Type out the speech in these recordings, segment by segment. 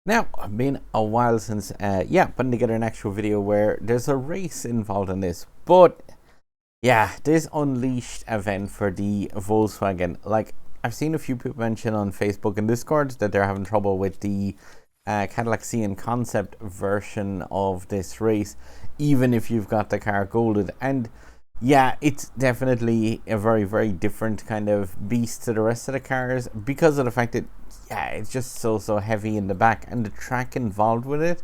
Now, it's been a while since, putting together an actual video where there's a race involved in this. But, yeah, this unleashed event for the Volkswagen. Like, I've seen a few people mention on Facebook and Discord that they're having trouble with the Cadillac Cien Concept version of this race, even if you've got the car golded. And, yeah, it's definitely a very, very different kind of beast to the rest of the cars because of the fact that it's just so heavy in the back, and the track involved with it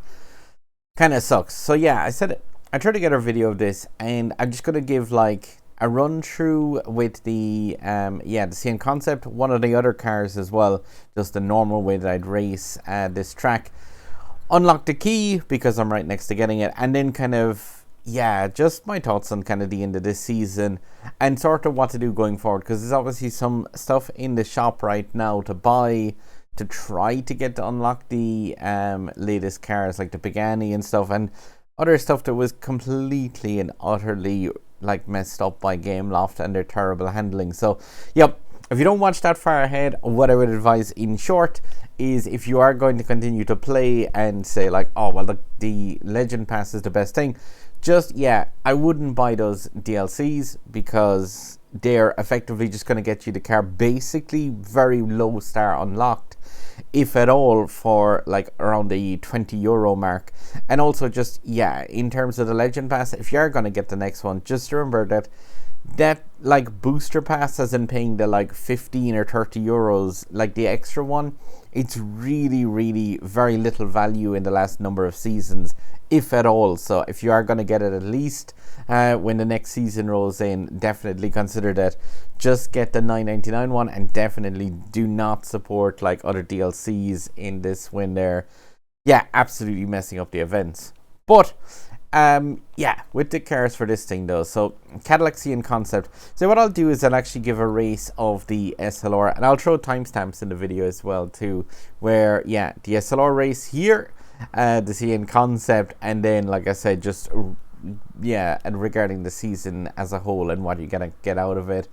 kind of sucks. So yeah, I tried to get a video of this, and I'm just gonna give like a run through with the the Cien Concept, one of the other cars as well, just the normal way that I'd race this track, unlock the key because I'm right next to getting it, and then kind of just my thoughts on kind of the end of this season and sort of what to do going forward, because there's obviously some stuff in the shop right now to buy to try to get to unlock the latest cars like the Pagani and stuff, and other stuff that was completely and utterly like messed up by Gameloft and their terrible handling. So yep, if you don't watch that far ahead, what I would advise in short is, if you are going to continue to play and say like, oh well, the Legend Pass is the best thing, just I wouldn't buy those DLCs because they're effectively just going to get you the car basically very low star unlocked, if at all, for like around the €20 mark. And also just in terms of the Legend Pass, if you're going to get the next one, just remember that like booster pass, as in paying the like 15 or 30 euros, like the extra one, it's really very little value in the last number of seasons, if at all. So if you are going to get it, at least when the next season rolls in, definitely consider that. Just get the $9.99 one, and definitely do not support like other DLCs in this when they're absolutely messing up the events. But with the cars for this thing though, so Cadillac Cien Concept. So what I'll do is I'll actually give a race of the SLR, and I'll throw timestamps in the video as well too, where the SLR race here, the Cien Concept, and then like I said, just and regarding the season as a whole and what you're gonna get out of it.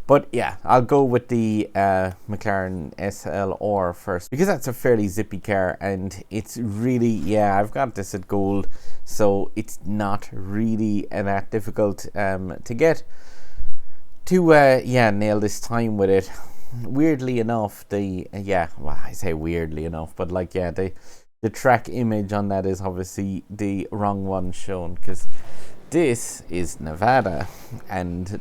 But I'll go with the McLaren SLR first, because that's a fairly zippy car, and it's really, I've got this at gold, so it's not really that difficult to get to nail this time with it. Weirdly enough, I say weirdly enough, but like the track image on that is obviously the wrong one shown, because this is Nevada, and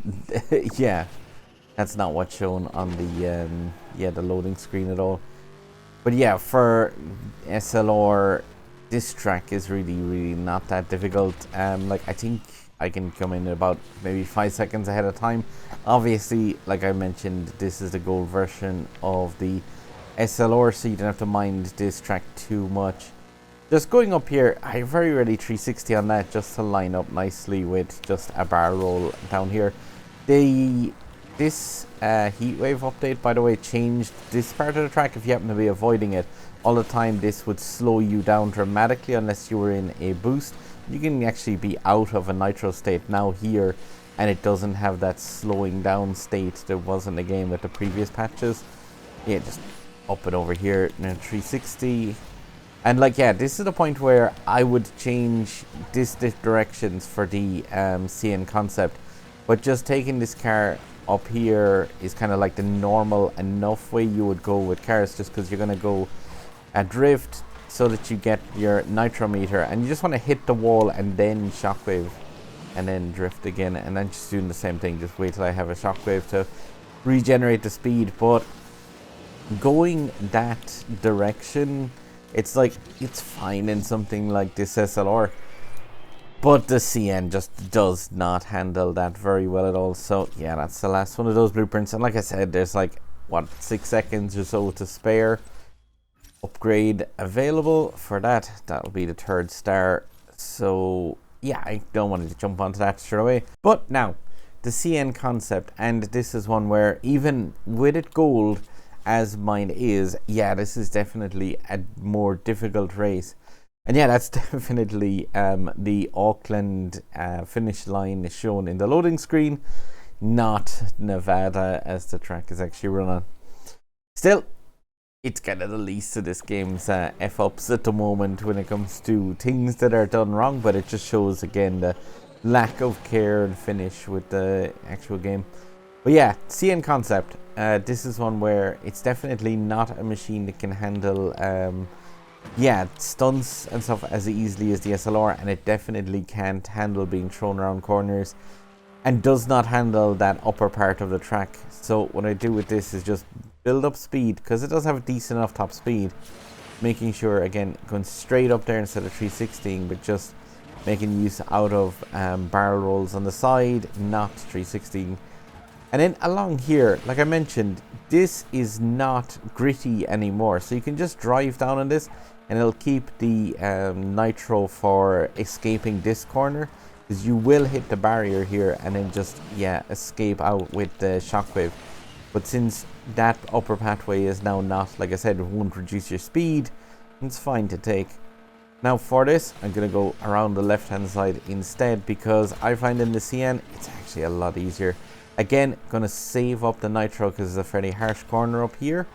that's not what's shown on the loading screen at all. But for SLR, this track is really not that difficult. Like I think I can come in about maybe 5 seconds ahead of time. Obviously, like I mentioned, this is the gold version of the SLR, so you don't have to mind this track too much. Just going up here, I very rarely 360 on that, just to line up nicely with just a bar roll down here. This Heatwave update, by the way, changed this part of the track. If you happen to be avoiding it all the time, this would slow you down dramatically unless you were in a boost. You can actually be out of a nitro state now here, and it doesn't have that slowing down state that was in the game with the previous patches. Just up and over here, now 360. And like this is the point where I would change this directions for the Cien Concept, but just taking this car up here is kind of like the normal enough way you would go with cars, just because you're going to go a drift so that you get your nitro meter, and you just want to hit the wall and then shockwave and then drift again, and then just doing the same thing. Just wait till I have a shockwave to regenerate the speed. But going that direction, it's like, it's fine in something like this SLR, but the Cien just does not handle that very well at all. So that's the last one of those blueprints, and like I said, there's like 6 seconds or so to spare. Upgrade available for that'll be the 3rd star. So I don't want to jump onto that straight away. But now the Cien Concept, and this is one where even with it gold as mine is, this is definitely a more difficult race. And that's definitely the Auckland finish line is shown in the loading screen, not Nevada as the track is actually run on. Still, it's kind of the least of this game's F-ups at the moment when it comes to things that are done wrong, but it just shows again the lack of care and finish with the actual game. But yeah, Cien Concept. This is one where it's definitely not a machine that can handle stunts and stuff as easily as the SLR, and it definitely can't handle being thrown around corners, and does not handle that upper part of the track. So what I do with this is just build up speed, because it does have a decent enough top speed, making sure, again, going straight up there instead of 360, but just making use out of barrel rolls on the side, not 360. And then along here, like I mentioned, this is not gritty anymore, so you can just drive down on this and it'll keep the nitro for escaping this corner, because you will hit the barrier here and then just escape out with the shockwave. But since that upper pathway is now not, like I said, it won't reduce your speed, it's fine to take. Now for this, I'm going to go around the left hand side instead, because I find in the Cien it's actually a lot easier. Again, going to save up the nitro because it's a fairly harsh corner up here.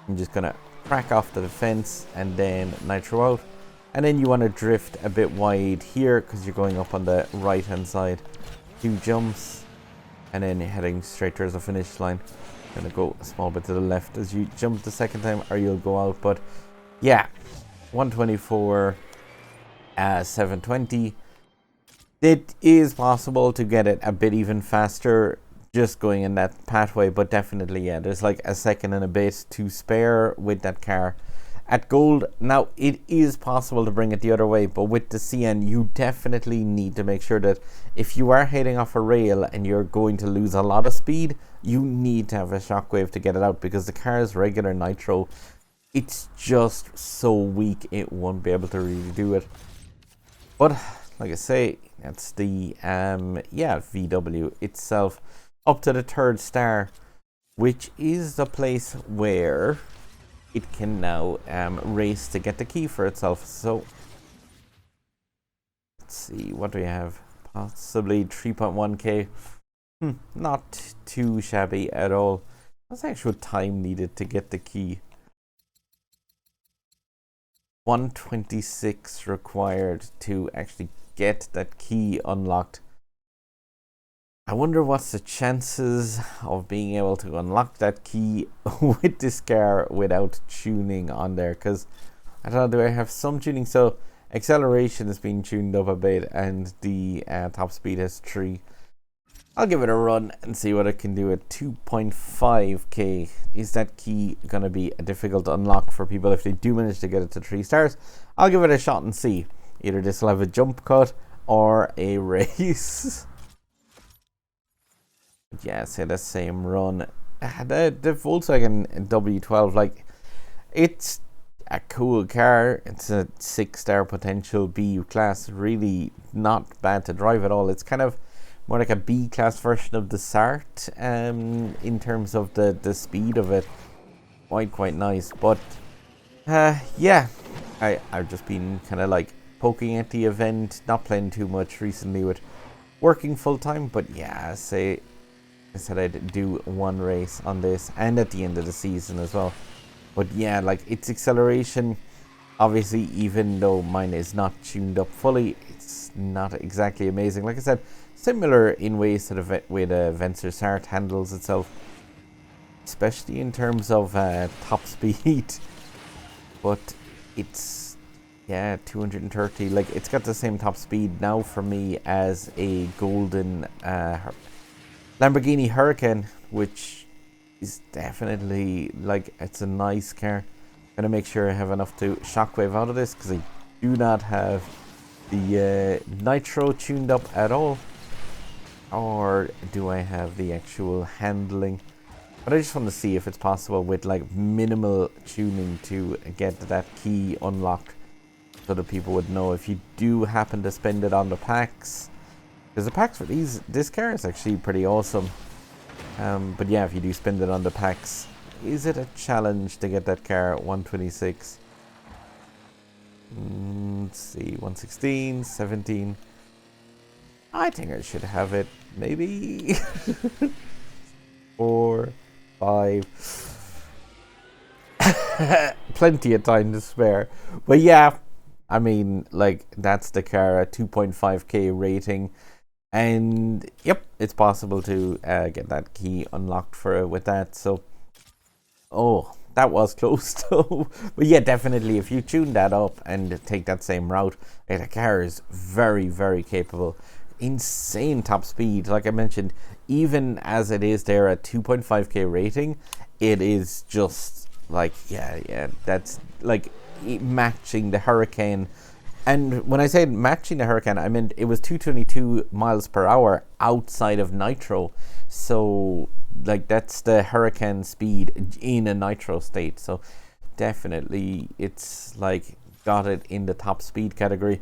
I'm just going to crack off the fence and then nitro out. And then you want to drift a bit wide here because you're going up on the right hand side. 2 jumps and then heading straight towards the finish line. Going to go a small bit to the left as you jump the second time, or you'll go out. But yeah, 124, 720. It is possible to get it a bit even faster just going in that pathway, but definitely, there's like a second and a bit to spare with that car. At gold, now it is possible to bring it the other way, but with the Cien, you definitely need to make sure that if you are heading off a rail and you're going to lose a lot of speed, you need to have a shockwave to get it out, because the car's regular nitro, it's just so weak it won't be able to really do it. But like I say, that's the VW itself, up to the 3rd star, which is the place where it can now race to get the key for itself. So let's see, what do we have? Possibly 3.1k. Not too shabby at all. What's the actual time needed to get the key? 126 required to actually get that key unlocked. I wonder what's the chances of being able to unlock that key with this car without tuning on there, because I don't know, do I have some tuning? So acceleration has been tuned up a bit and the top speed has 3. I'll give it a run and see what I can do at 2.5k. Is that key going to be a difficult unlock for people if they do manage to get it to 3 stars? I'll give it a shot and see. Either this will have a jump cut or a race. Yeah, say the same run. The Volkswagen W12, like, it's a cool car. It's a 6-star potential BU class. Really not bad to drive at all. It's kind of more like a B class version of the Sart in terms of the speed of it. Quite nice. But yeah, I've just been kind of like poking at the event, not playing too much recently with working full time. But yeah, I said I'd do one race on this and at the end of the season as well. But yeah, like, its acceleration, obviously, even though mine is not tuned up fully, it's not exactly amazing. Like I said, similar in ways to the way the Vencer Sart handles itself, especially in terms of top speed. But it's 230. Like, it's got the same top speed now for me as a golden Lamborghini Huracan, which is definitely, like, it's a nice car. Gonna make sure I have enough to shockwave out of this, because I do not have the nitro tuned up at all. Or do I have the actual handling? But I just want to see if it's possible with like minimal tuning to get that key unlocked, so that people would know if you do happen to spend it on the packs. Because the packs for this car is actually pretty awesome. But yeah, if you do spend it on the packs, is it a challenge to get that car at 126? Let's see, 116, 17. I think I should have it, maybe 4, 5. plenty of time to spare. But yeah, I mean, like, that's the car, a 2.5k rating. And yep, it's possible to get that key unlocked for with that. So, oh, that was close though. But yeah, definitely, if you tune that up and take that same route, the car is very, very capable. Insane top speed. Like I mentioned, even as it is there at 2.5k rating, it is just like, yeah, that's like matching the Hurricane. And when I said matching the Hurricane, I meant it was 222 miles per hour outside of nitro. So, like, that's the Hurricane speed in a nitro state. So, definitely, it's like got it in the top speed category.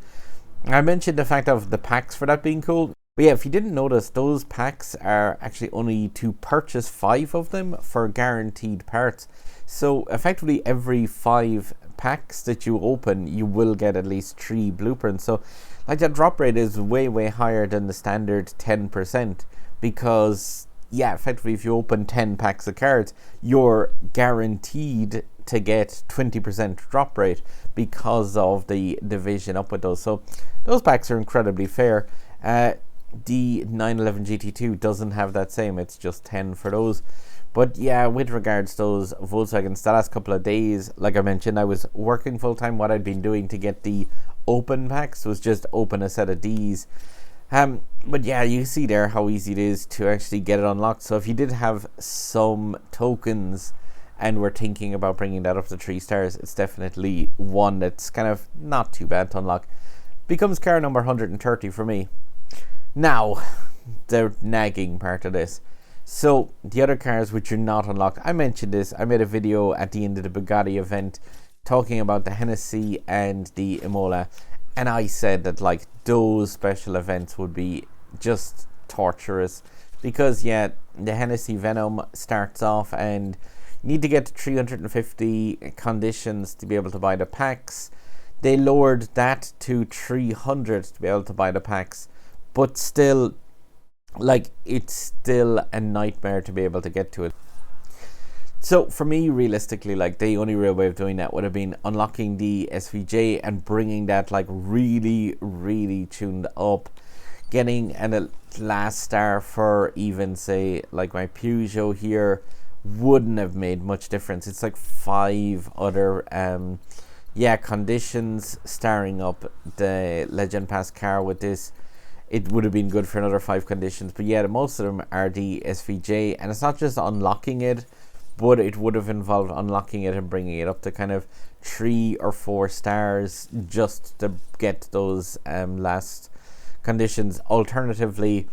I mentioned the fact of the packs for that being cool. But yeah, if you didn't notice, those packs are actually only to purchase 5 of them for guaranteed parts. So effectively every 5 packs that you open, you will get at least 3 blueprints. So like that drop rate is way, way higher than the standard 10%, because yeah, effectively if you open 10 packs of cards, you're guaranteed to get 20% drop rate because of the division up with those. So those packs are incredibly fair. The 911 GT2 doesn't have that same, it's just 10 for those. But yeah, with regards to those Volkswagens, the last couple of days, like I mentioned, I was working full time. What I'd been doing to get the open packs was just open a set of Ds. But yeah, you see there how easy it is to actually get it unlocked. So if you did have some tokens and were thinking about bringing that up to 3 stars, it's definitely one that's kind of not too bad to unlock. Becomes car number 130 for me. Now, the nagging part of this. So, the other cars which are not unlocked, I mentioned this, I made a video at the end of the Bugatti event talking about the Hennessy and the Imola, and I said that like those special events would be just torturous, because yeah, the Hennessy Venom starts off and you need to get to 350 conditions to be able to buy the packs. They lowered that to 300 to be able to buy the packs, but still, like, it's still a nightmare to be able to get to it. So for me, realistically, like, the only real way of doing that would have been unlocking the SVJ and bringing that like really, really tuned up, getting an last star for even say like my Peugeot here wouldn't have made much difference. It's like 5 other conditions starring up the Legend Pass car with this. It would have been good for another 5 conditions, but yeah, most of them are the SVJ, and it's not just unlocking it, but it would have involved unlocking it and bringing it up to kind of 3 or 4 stars just to get those last conditions. Alternatively,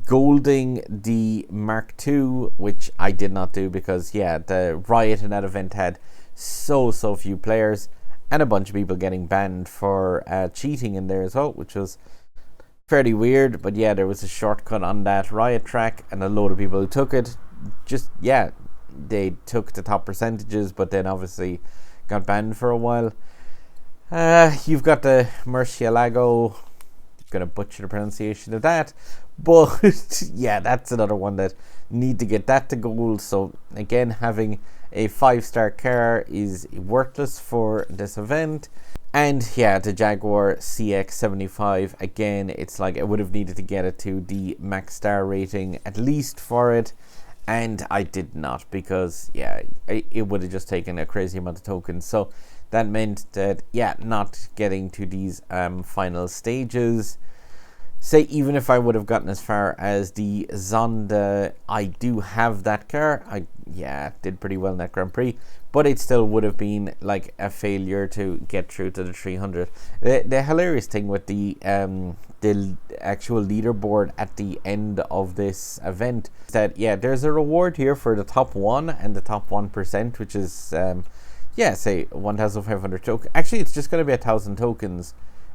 golding the Mark II, which I did not do because yeah, the riot in that event had so few players and a bunch of people getting banned for cheating in there as well, which was fairly weird. But yeah, there was a shortcut on that riot track and a load of people who took it. Just yeah, they took the top percentages, but then obviously got banned for a while. You've got the Murcielago, gonna butcher the pronunciation of that, but yeah, that's another one that need to get that to gold. So again, having a 5-star car is worthless for this event. And yeah, the Jaguar CX-75, again, it's like I would have needed to get it to the max star rating at least for it, and I did not, because yeah, it would have just taken a crazy amount of tokens. So that meant that yeah, not getting to these final stages. Say even if I would have gotten as far as the Zonda, I do have that car. I did pretty well in that Grand Prix, but it still would have been like a failure to get through to the 300. The hilarious thing with the actual leaderboard at the end of this event is that yeah, there's a reward here for the top 1 and the top 1%, which is say 1,500 tokens. Actually, it's just going to be 1,000 tokens,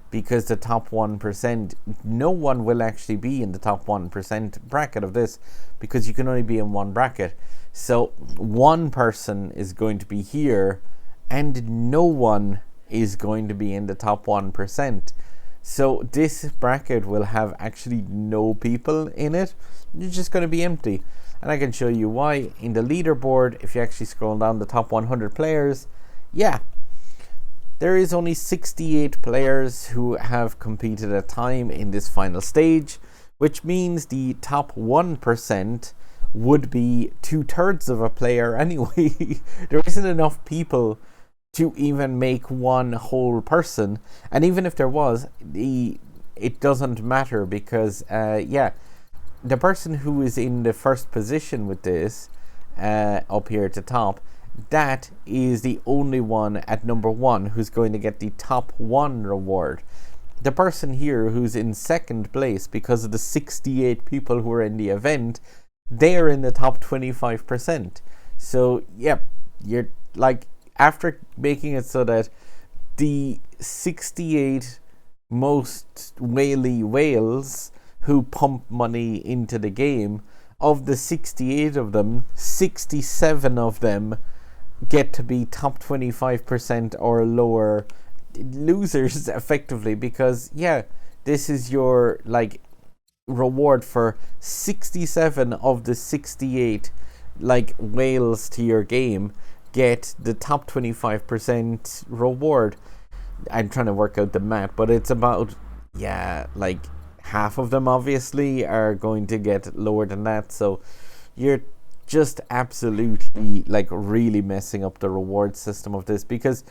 because the top 1%, no one will actually be in the top 1% bracket of this, because you can only be in one bracket. So one person is going to be here and no one is going to be in the top 1%. So this bracket will have actually no people in it. It's just going to be empty. And I can show you why. In the leaderboard, if you actually scroll down the top 100 players, yeah, there is only 68 players who have competed a time in this final stage, which means the top 1% would be 2/3 of a player anyway. There isn't enough people to even make one whole person, and even if there was, it doesn't matter because yeah, the person who is in the first position with this up here at the top, that is the only one at number 1 who's going to get the top 1 reward. The person here who's in second place, because of the 68 people who are in the event, they're in the top 25%. So yeah, you're like, after making it so that the 68 most whales who pump money into the game, of the 68 of them, 67 of them get to be top 25% or lower losers effectively, because yeah, this is your like reward for 67 of the 68 like whales to your game get the top 25% reward. I'm trying to work out the math, but it's about, yeah, like half of them obviously are going to get lower than that. So you're just absolutely like really messing up the reward system of this, because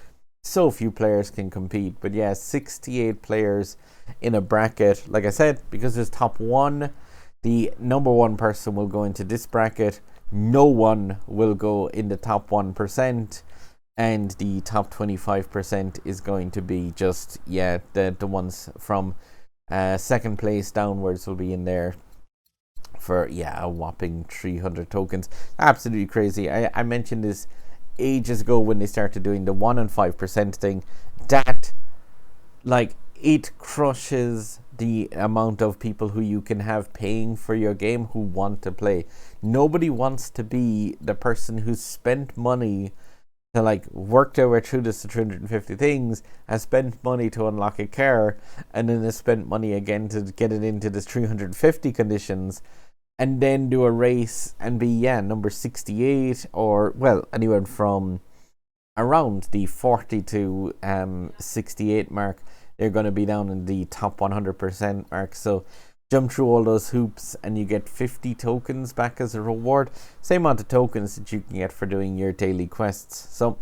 so few players can compete. But yeah, 68 players in a bracket, like I said, because there's top 1, the number 1 person will go into this bracket, no one will go in the top 1%, and the top 25% is going to be just, yeah, the ones from second place downwards will be in there for, yeah, a whopping 300 tokens. Absolutely crazy. I mentioned this ages ago when they started doing the 1 and 5% thing, that like it crushes the amount of people who you can have paying for your game who want to play. Nobody wants to be the person who's spent money to like work their way through this to 350 things, has spent money to unlock a car, and then has spent money again to get it into this 350 conditions, and then do a race and be, yeah, number 68, or well, anywhere from around the 40 to 68 mark. They're going to be down in the top 100% mark. So jump through all those hoops and you get 50 tokens back as a reward. Same amount of tokens that you can get for doing your daily quests. So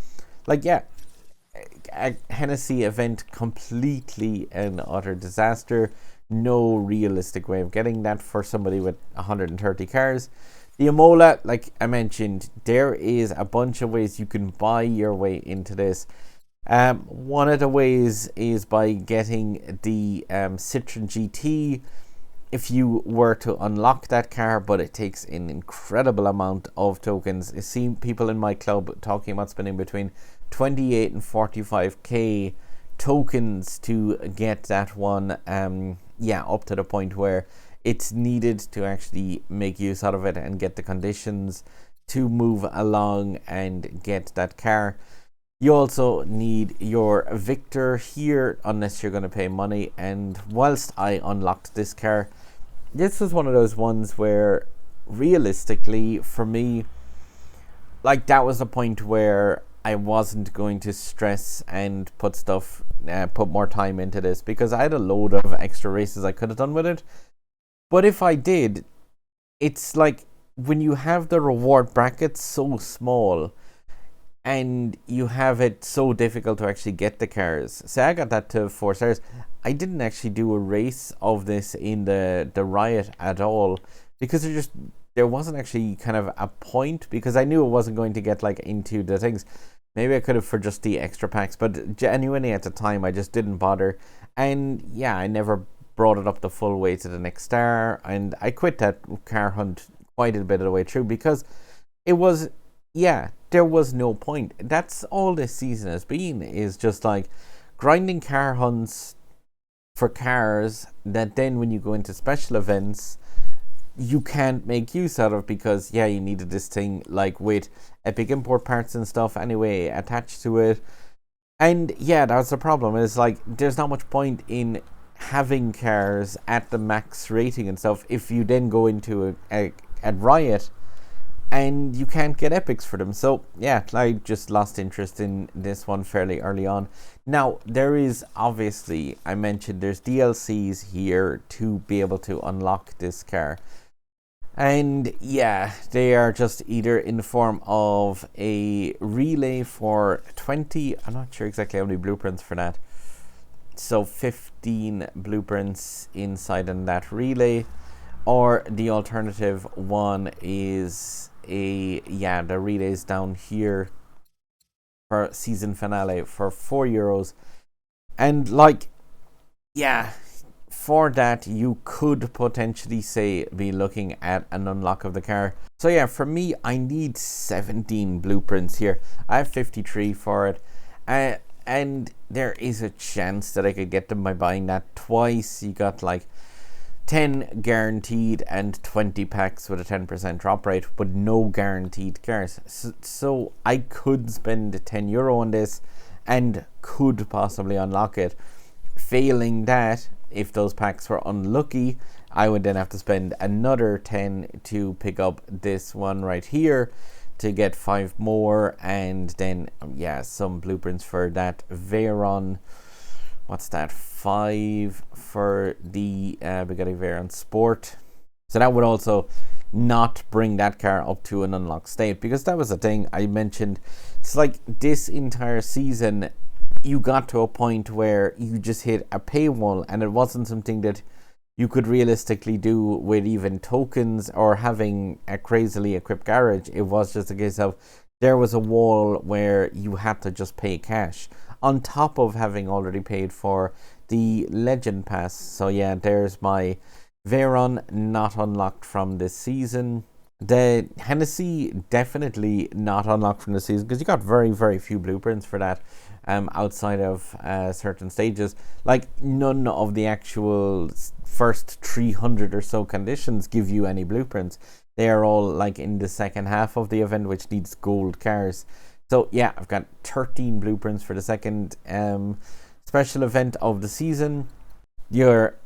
like, yeah, a Hennessy event, completely an utter disaster. No realistic way of getting that for somebody with 130 cars. The Emola, like I mentioned, there is a bunch of ways you can buy your way into this. One of the ways is by getting the Citroen GT if you were to unlock that car, but it takes an incredible amount of tokens. I've seen people in my club talking about spending between 28 and 45k tokens to get that one, yeah, up to the point where it's needed to actually make use out of it and get the conditions to move along and get that car. You also need your Victor here, unless you're going to pay money. And whilst I unlocked this car, this was one of those ones where realistically for me, like, that was a point where I wasn't going to stress and put more time into this, because I had a load of extra races I could have done with it. But if I did, it's like when you have the reward bracket so small and you have it so difficult to actually get the cars. Say I got that to 4 stars. I didn't actually do a race of this in the Riot at all, because there wasn't actually kind of a point, because I knew it wasn't going to get like into the things. Maybe I could have for just the extra packs, but genuinely at the time I just didn't bother. And yeah, I never brought it up the full way to the next star, and I quit that car hunt quite a bit of the way through, because it was, yeah, there was no point. That's all this season has been, is just like grinding car hunts for cars that then when you go into special events you can't make use out of, because yeah, you needed this thing like with epic import parts and stuff anyway attached to it. And yeah, that's the problem, is like there's not much point in having cars at the max rating and stuff if you then go into a Riot and you can't get epics for them. So yeah, I just lost interest in this one fairly early on. Now there is obviously, I mentioned there's DLCs here to be able to unlock this car. And yeah, they are just either in the form of a relay for 20, I'm not sure exactly how many blueprints for that. So 15 blueprints inside in that relay, or the alternative one is the relays down here for season finale for €4. And like, yeah, for that you could potentially say be looking at an unlock of the car. So yeah, for me, I need 17 blueprints here. I have 53 for it, and there is a chance that I could get them by buying that twice. You got like 10 guaranteed and 20 packs with a 10% drop rate, but no guaranteed cars. So I could spend €10 on this and could possibly unlock it. Failing that, if those packs were unlucky, I would then have to spend another 10 to pick up this one right here to get 5 more, and then some blueprints for that Veyron. What's that? 5 for the Bugatti Veyron Sport. So that would also not bring that car up to an unlocked state, because that was the thing I mentioned. It's like this entire season you got to a point where you just hit a paywall, and it wasn't something that you could realistically do with even tokens or having a crazily equipped garage. It was just a case of there was a wall where you had to just pay cash on top of having already paid for the Legend Pass. So yeah, there's my Veyron not unlocked from this season. The Hennessy definitely not unlocked from the season, because you got very, very few blueprints for that outside of certain stages. Like, none of the actual first 300 or so conditions give you any blueprints. They are all like in the second half of the event, which needs gold cars. So yeah, I've got 13 blueprints for the second special event of the season. Your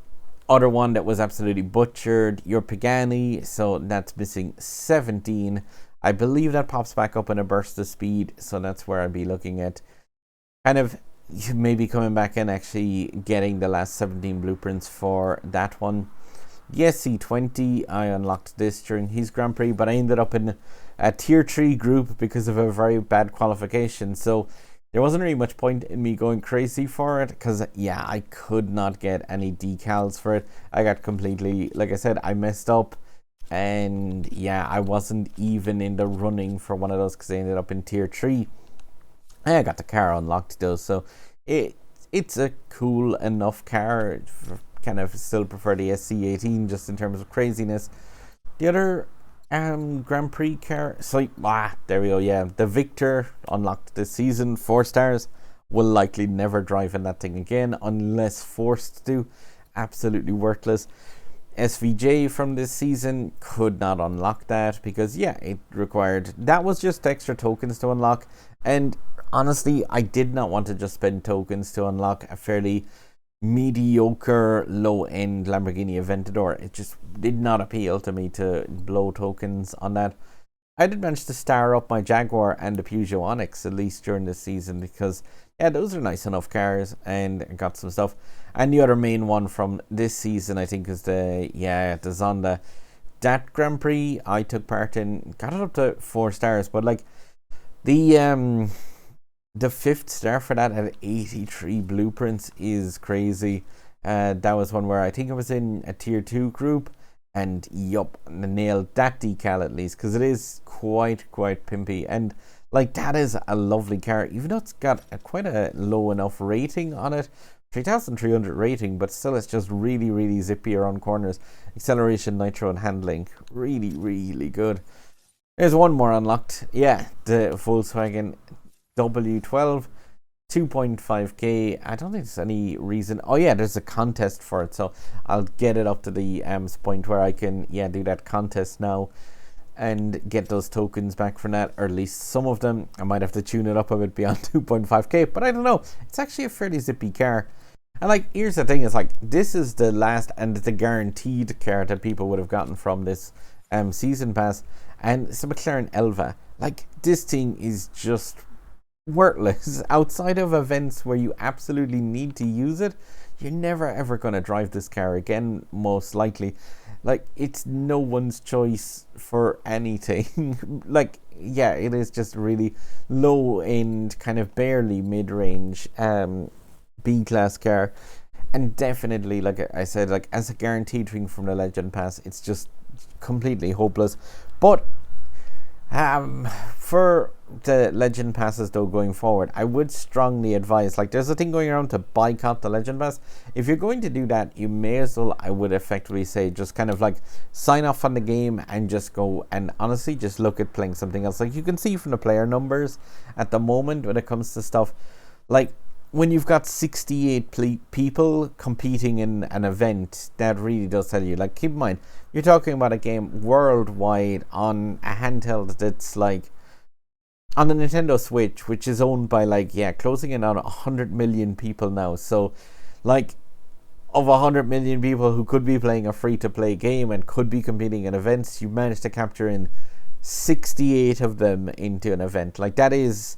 other one that was absolutely butchered, your Pagani, so that's missing 17. I believe that pops back up in a burst of speed, so that's where I'd be looking at kind of maybe coming back and actually getting the last 17 blueprints for that one. The SC20, I unlocked this during his Grand Prix, but I ended up in a tier 3 group because of a very bad qualification, so there wasn't really much point in me going crazy for it, because yeah, I could not get any decals for it. I got completely, like I said, I messed up, and yeah, I wasn't even in the running for one of those because I ended up in tier 3. I got the car unlocked though, so it's a cool enough car. Kind of still prefer the SC18 just in terms of craziness. The other Grand Prix car, so there we go. Yeah, the Victor unlocked this season, 4 stars. Will likely never drive in that thing again unless forced to. Absolutely worthless. SVJ from this season, could not unlock that because yeah, it required, that was just extra tokens to unlock, and honestly I did not want to just spend tokens to unlock a fairly mediocre low-end Lamborghini Aventador. It just did not appeal to me to blow tokens on that. I did manage to star up my Jaguar and the Peugeot Onyx at least during this season, because yeah, those are nice enough cars and got some stuff. And the other main one from this season I think is the Zonda. That Grand Prix I took part in, got it up to 4 stars, but like the 5th star for that at 83 blueprints is crazy. That was one where I think I was in a tier 2 group, and yup, nailed that decal at least, because it is quite pimpy, and like that is a lovely car, even though it's got quite a low enough rating on it, 3,300 rating, but still it's just really zippy around corners. Acceleration, nitro and handling, really good. There's one more unlocked, yeah, the Volkswagen W12 2.5k. I don't think there's any reason. Oh yeah, there's a contest for it, so I'll get it up to the point where I can do that contest now and get those tokens back from that, or at least some of them. I might have to tune it up a bit beyond 2.5k, but I don't know, it's actually a fairly zippy car. And like, here's the thing, is like, this is the last and the guaranteed car that people would have gotten from this season pass, and it's a McLaren Elva. Like, this thing is just worthless. Outside of events where you absolutely need to use it, you're never ever going to drive this car again, most likely. Like, it's no one's choice for anything. Like, yeah, it is just really low end, kind of barely mid-range B-class car. And definitely, like I said, like, as a guaranteed thing from the Legend Pass, it's just completely hopeless. But for the Legend Passes, though, going forward, I would strongly advise, like, there's a thing going around to boycott the Legend Pass. If you're going to do that, you may as well, I would effectively say, just kind of like sign off on the game and just go and honestly just look at playing something else. Like, you can see from the player numbers at the moment when it comes to stuff, like, when you've got 68 people competing in an event, that really does tell you. Like, keep in mind, you're talking about a game worldwide on a handheld that's like on the Nintendo Switch, which is owned by, like, yeah, closing in on 100 million people now. So, like, of 100 million people who could be playing a free-to-play game and could be competing in events, you managed to capture in 68 of them into an event. Like, that is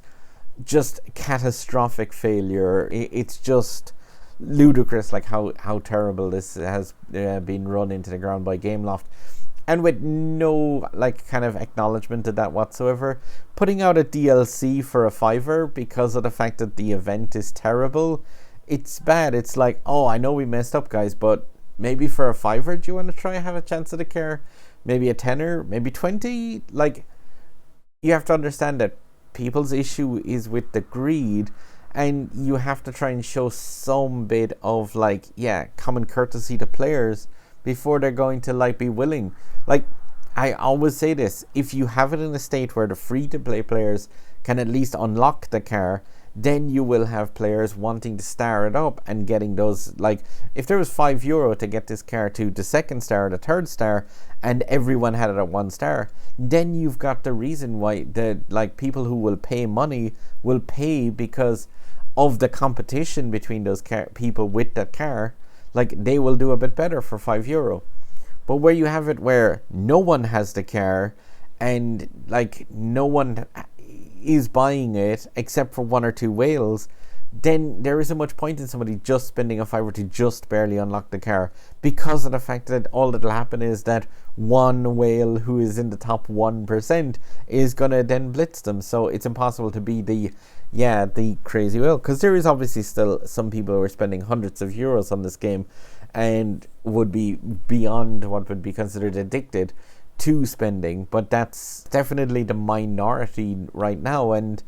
just catastrophic failure. It's just ludicrous, like how terrible this has been run into the ground by Gameloft, and with no, like, kind of acknowledgement of that whatsoever. Putting out a DLC for a $5 because of the fact that the event is terrible, it's bad. It's like, oh, I know we messed up, guys, but maybe for a $5 do you want to try have a chance at a car? Maybe a tenner, maybe 20. Like, you have to understand that people's issue is with the greed, and you have to try and show some bit of, like, yeah, common courtesy to players before they're going to, like, be willing. Like, I always say this, if you have it in a state where the free-to-play players can at least unlock the car, then you will have players wanting to star it up and getting those, like, if there was €5 to get this car to the 2nd star or the 3rd star and everyone had it at 1 star, then you've got the reason why the, like, people who will pay money will pay because of the competition between those people with that car. Like, they will do a bit better for €5. But where you have it where no one has the car and, like, no one is buying it except for 1 or 2 whales, then there isn't much point in somebody just spending a $5 to just barely unlock the car, because of the fact that all that'll happen is that one whale who is in the top 1% is gonna then blitz them. So it's impossible to be the crazy whale, because there is obviously still some people who are spending hundreds of euros on this game and would be beyond what would be considered addicted to spending, but that's definitely the minority right now. And,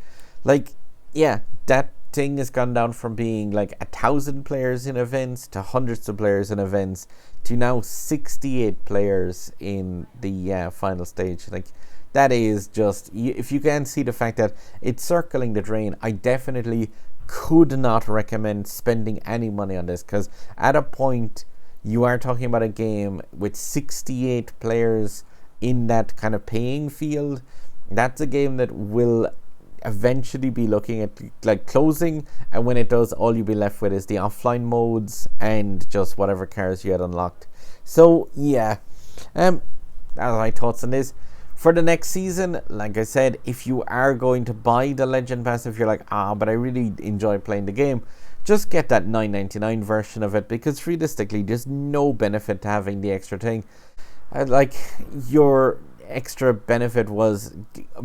like, yeah, that thing has gone down from being like 1,000 players in events to hundreds of players in events to now 68 players in the final stage. Like, that is just, if you can see the fact that it's circling the drain, I definitely could not recommend spending any money on this, because at a point you are talking about a game with 68 players in that kind of paying field. That's a game that will eventually be looking at, like, closing, and when it does, all you'll be left with is the offline modes and just whatever cars you had unlocked. So yeah, that's my thoughts on this. For the next season, like I said, if you are going to buy the Legend Pass, if you're like, but I really enjoy playing the game, just get that $9.99 version of it, because realistically there's no benefit to having the extra thing. Like, your extra benefit was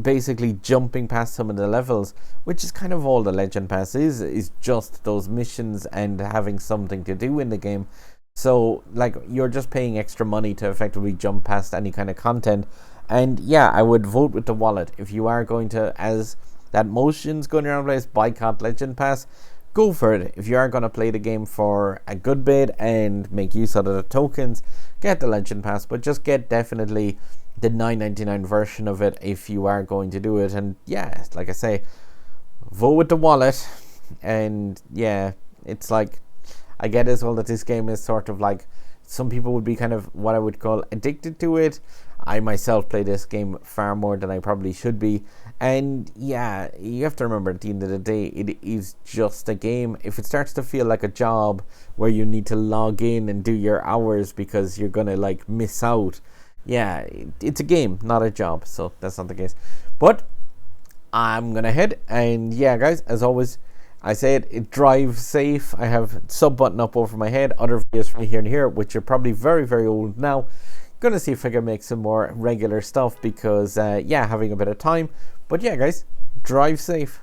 basically jumping past some of the levels, which is kind of all the Legend Pass is just those missions and having something to do in the game. So, like, you're just paying extra money to effectively jump past any kind of content. And yeah, I would vote with the wallet. If you are going to, as that motion's going around the place, boycott Legend Pass, go for it. If you are going to play the game for a good bit and make use of the tokens, get the Legend Pass, but just get definitely the $9.99 version of it if you are going to do it. And yeah, like I say, vote with the wallet. And yeah, it's like, I get as well that this game is sort of like, some people would be kind of what I would call addicted to it. I myself play this game far more than I probably should be. And yeah, you have to remember, at the end of the day, it is just a game. If it starts to feel like a job where you need to log in and do your hours because you're gonna, like, miss out, yeah, it's a game, not a job, so that's not the case. But I'm gonna head, and yeah, guys, as always, I say it drive safe. I have sub button up over my head, other videos from here and here, which are probably very, very old now. Gonna see if I can make some more regular stuff because, yeah, having a bit of time. But yeah, guys, drive safe.